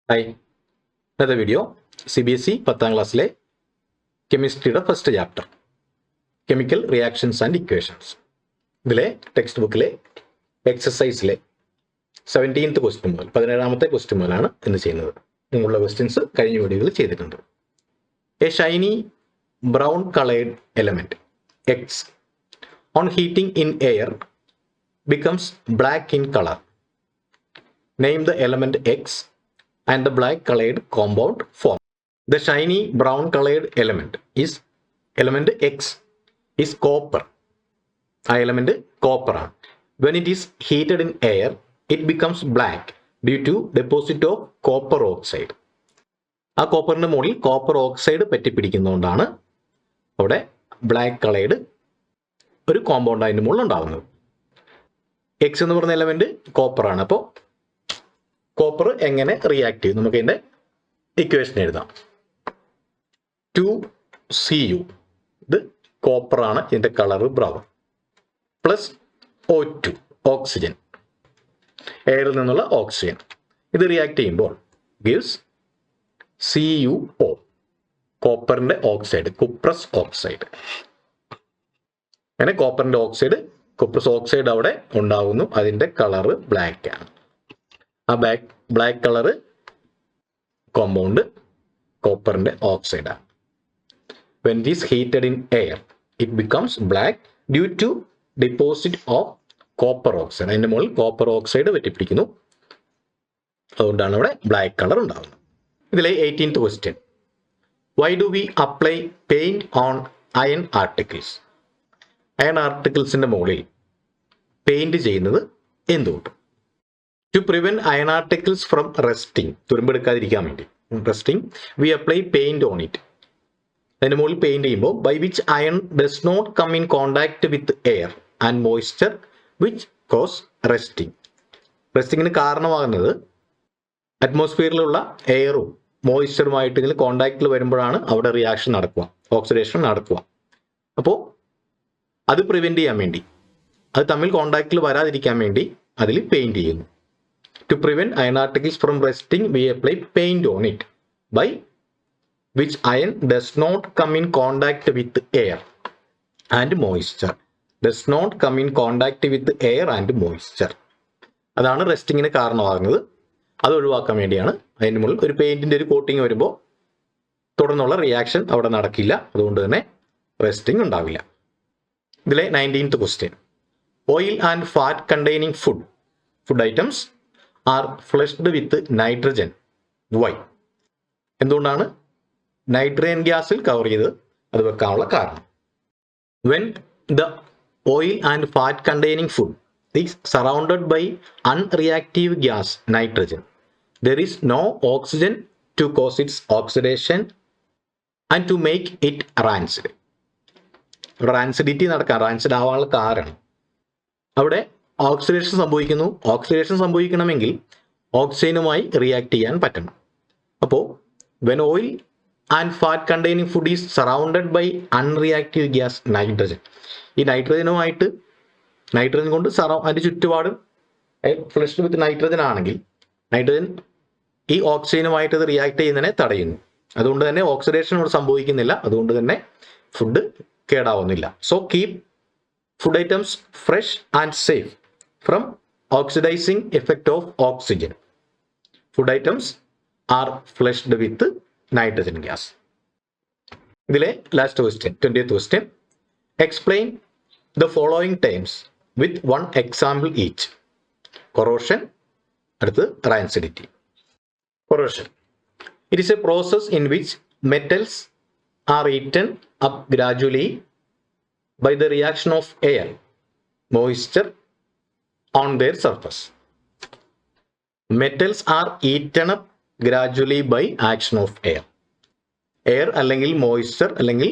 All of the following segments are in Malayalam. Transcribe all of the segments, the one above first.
ഹായ്, ഇന്നത്തെ വീഡിയോ CBSE 10ാം ക്ലാസ്സിലെ കെമിസ്ട്രിയുടെ first chapter chemical reactions and equations. ഇതിലെ ടെക്സ്റ്റ് ബുക്കിലെ എക്സസൈസിലെ 17th ക്വസ്റ്റ്യൻ മുതൽ 17ാമത്തെ ക്വസ്റ്റ്യൻ മുതലാണ് ഇന്ന് ചെയ്യുന്നത്. നിങ്ങളുടെ ക്വസ്റ്റ്യൻസ് കഴിഞ്ഞ വീഡിയോയിൽ ചെയ്തിട്ടുണ്ട്. A Shiny brown coloured element X on heating in air becomes black in color. Name the element X and the black colored compound form. The shiny brown colored element X is copper. ആ element copper ആണ്. When it is heated in air, it becomes black due to deposit of copper oxide. ആ കോപ്പറിന്റെ മുകളിൽ കോപ്പർ ഓക്സൈഡ് പറ്റിപ്പിടിക്കുന്നതുകൊണ്ടാണ് അവിടെ ബ്ലാക്ക് കളേർഡ് ഒരു കോമ്പൗണ്ട് അതിൻ്റെ മുകളിൽ ഉണ്ടാകുന്നത്. എക്സ് എന്ന് പറയുന്ന എലമെന്റ് കോപ്പർ ആണ്. അപ്പോൾ കോപ്പർ എങ്ങനെ റിയാക്ട് ചെയ്യും? നമുക്ക് ഇതിന്റെ ഇക്വേഷൻ എഴുതാം. 2Cu, ഇത് കോപ്പർ ആണ്, ഇതിന്റെ colour brown, plus O2 oxygen, എയറിൽ നിന്നുള്ള ഓക്സിജൻ. ഇത് റിയാക്ട് ചെയ്യുമ്പോൾ ഗിവ്സ് CuO, കോപ്പറിന്റെ ഓക്സൈഡ്, കുപ്രസ് ഓക്സൈഡ്. അങ്ങനെ കോപ്പറിന്റെ ഓക്സൈഡ്, കുപ്രസ് ഓക്സൈഡ് അവിടെ ഉണ്ടാകുന്നു. അതിന്റെ കളറ് ബ്ലാക്ക് ആണ്. ആ ബ്ലാക്ക് കളറ് കോമ്പൗണ്ട് കോപ്പറിന്റെ ഓക്സൈഡ് ആണ്. When it is heated in air it becomes black due to deposit of copper oxide. അതിന്റെ മുകളിൽ കോപ്പർ ഓക്സൈഡ് പറ്റിപ്പിടിക്കുന്നു. അതുകൊണ്ടാണ് അവിടെ ബ്ലാക്ക് കളർ ഉണ്ടാകുന്നത്. ഇതിലെ 18th question, why do we apply paint on iron articles? Iron ആർട്ടിക്കിൾസിന്റെ മുകളിൽ പെയിന്റ് ചെയ്യുന്നത് എന്തുകൊണ്ട്? To prevent iron articles from rusting, തുരുമ്പെടുക്കാതിരിക്കാൻ വേണ്ടി rusting, we apply paint on it. അതിന്റെ മുകളിൽ പെയിന്റ് ചെയ്യുമ്പോൾ by which iron does not come in contact with air and moisture which cause rusting. റെസ്റ്റിങ്ങിന് കാരണമാകുന്നത് അറ്റ്മോസ്ഫിയറിലുള്ള എയറും മോയ്സ്ചറുമായിട്ട് ഇതിൽ കോണ്ടാക്റ്റിൽ വരുമ്പോഴാണ് അവിടെ റിയാക്ഷൻ നടക്കുക, ഓക്സിഡേഷൻ നടക്കുക. അപ്പോൾ അത് പ്രിവെന്റ് ചെയ്യാൻ വേണ്ടി, അത് തമ്മിൽ കോണ്ടാക്റ്റിൽ വരാതിരിക്കാൻ വേണ്ടി അതിൽ പെയിന്റ് ചെയ്യുന്നു. To prevent iron articles from rusting we apply paint on it by which iron does not come in contact with air and moisture. Does not come in contact with air and moisture, അതാണ് റെസ്റ്റിങ്ങിന് കാരണമാകുന്നത്. അത് ഒഴിവാക്കാൻ വേണ്ടിയാണ് അതിന് മുകളിൽ ഒരു പെയിന്റിന്റെ ഒരു കോട്ടിങ് വരുമ്പോൾ തുടർന്നുള്ള റിയാക്ഷൻ അവിടെ നടക്കില്ല. അതുകൊണ്ട് തന്നെ റെസ്റ്റിംഗ് ഉണ്ടാവില്ല. ഇതിലെ 19th question, oil and fat containing food items are flushed with nitrogen. Why? എന്തുകൊണ്ടാണ് നൈട്രജൻ ഗ്യാസിൽ കവർ ചെയ്ത് അത് വെക്കാനുള്ള കാരണം? When the oil and fat containing food is surrounded by unreactive gas nitrogen, there is no oxygen to cause its oxidation and to make it rancid. അവിടെ റാൻസിഡിറ്റി നടക്കാൻ, റാൻസിഡ് ആവാനുള്ള കാരണം അവിടെ ഓക്സിഡേഷൻ സംഭവിക്കുന്നു. ഓക്സിഡേഷൻ സംഭവിക്കണമെങ്കിൽ ഓക്സിജനുമായി റിയാക്ട് ചെയ്യാൻ പറ്റണം. അപ്പോൾ when oil and fat containing food is surrounded by unreactive gas nitrogen, ഈ നൈട്രജനുമായിട്ട്, നൈട്രജൻ കൊണ്ട് അതിൻ്റെ ചുറ്റുപാടും ഫ്ലഷ്ഡ് വിത്ത് നൈട്രജൻ ആണെങ്കിൽ നൈട്രജൻ ഈ ഓക്സിജനുമായിട്ട് ഇത് റിയാക്ട് ചെയ്യുന്നതിനെ തടയുന്നു. അതുകൊണ്ട് തന്നെ ഓക്സിഡേഷൻ ഇവിടെ സംഭവിക്കുന്നില്ല. അതുകൊണ്ട് തന്നെ ഫുഡ് കേടാവുന്നില്ല. So keep food items fresh and safe from oxidising effect of oxygen. Food items are flushed with nitrogen gas. ഇതിലെ last question, 20th question, explain the following terms with one example each. Corrosion, അടുത്ത് rancidity. Corrosion, it is a process in which metals are eaten up gradually by the reaction of air, moisture on their surface. Metals are eaten up gradually by action of air. Air അല്ലെങ്കിൽ മോയ്സ്ചർ അല്ലെങ്കിൽ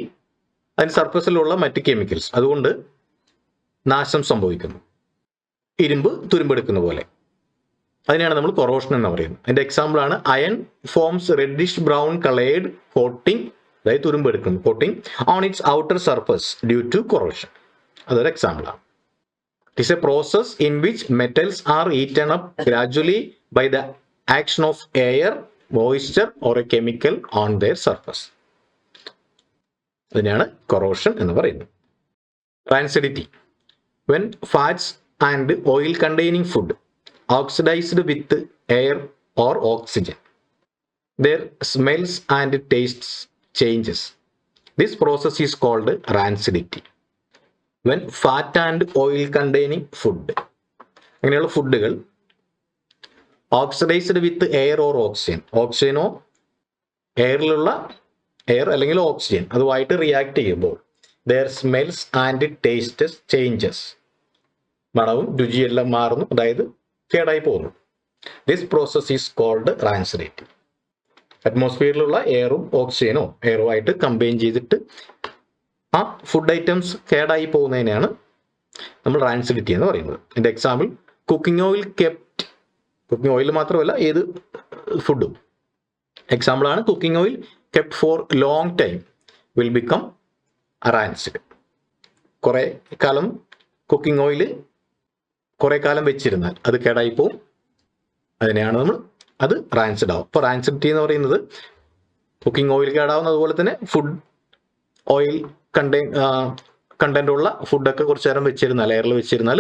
അതിന് സർഫസിലുള്ള മറ്റ് കെമിക്കൽസ് അതുകൊണ്ട് നാശം സംഭവിക്കുന്നു. ഇരുമ്പ് തുരുമ്പെടുക്കുന്ന പോലെ. അതിനെയാണ് നമ്മൾ കൊറോഷൻ എന്ന് പറയുന്നത്. അതിന്റെ എക്സാമ്പിളാണ് iron forms reddish brown coloured coating, അതായത് തുരുമ്പെടുക്കുന്നു, coating on its outer surface due to corrosion. അതൊരു എക്സാമ്പിളാണ്. It is a process in which metals are eaten up gradually by the action of air, moisture or a chemical on their surface. ഇതിനെയാണ് കൊറോഷൻ എന്ന് പറയുന്നത്. Rancidity. When fats and oil containing food oxidised with air or oxygen, their smells and tastes changes. This process is called rancidity. When fat and oil containing food, അങ്ങനെയുള്ള ഫുഡുകൾ oxidised with air or oxygen, ഓക്സിജനോ എയറിലുള്ള എയർ അല്ലെങ്കിൽ ഓക്സിജൻ അതുമായിട്ട് റിയാക്ട് ചെയ്യുമ്പോൾ their smells and tastes changes, മണവും രുചിയെല്ലാം മാറുന്നു, അതായത് കേടായി പോകുന്നു. This process is called rancidity. അറ്റ്മോസ്ഫിയറിലുള്ള എയറും ഓക്സിജനോ എയറുമായിട്ട് കമ്പൈൻ ചെയ്തിട്ട് ആ ഫുഡ് ഐറ്റംസ് കേടായി പോകുന്നതിനെയാണ് നമ്മൾ റാൻസിഡിറ്റി എന്ന് പറയുന്നത്. ഇതിൻ്റെ example cooking oil kept, cooking oil മാത്രമല്ല ഏത് ഫുഡും എക്സാമ്പിളാണ്. Cooking oil kept for long time will become rancid. കുറേ കാലം കുക്കിംഗ് ഓയിൽ കുറേ കാലം വെച്ചിരുന്നാൽ അത് കേടായി പോവും, അതിനെയാണ് നമ്മൾ അത് റാൻസിഡ് ആവും. അപ്പോൾ റാൻസിഡിറ്റി എന്ന് പറയുന്നത് കുക്കിംഗ് ഓയിൽ കേടാവുന്ന, അതുപോലെ തന്നെ ഫുഡ് ഓയിൽ കണ്ടന്റ് ഉള്ള ഫുഡൊക്കെ കുറച്ച് നേരം വെച്ചിരുന്നാൽ, എയറിൽ വെച്ചിരുന്നാൽ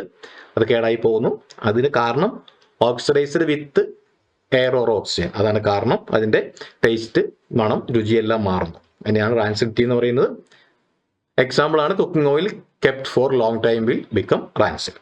അത് കേടായി പോകുന്നു. അതിന് കാരണം oxidised with air or oxygen, അതാണ് കാരണം. അതിൻ്റെ ടേസ്റ്റ്, മണം, രുചിയെല്ലാം മാറുന്നു. അതിനെയാണ് റാൻസിഡിറ്റി എന്ന് പറയുന്നത്. എക്സാമ്പിളാണ് cooking oil kept for long time will become rancid.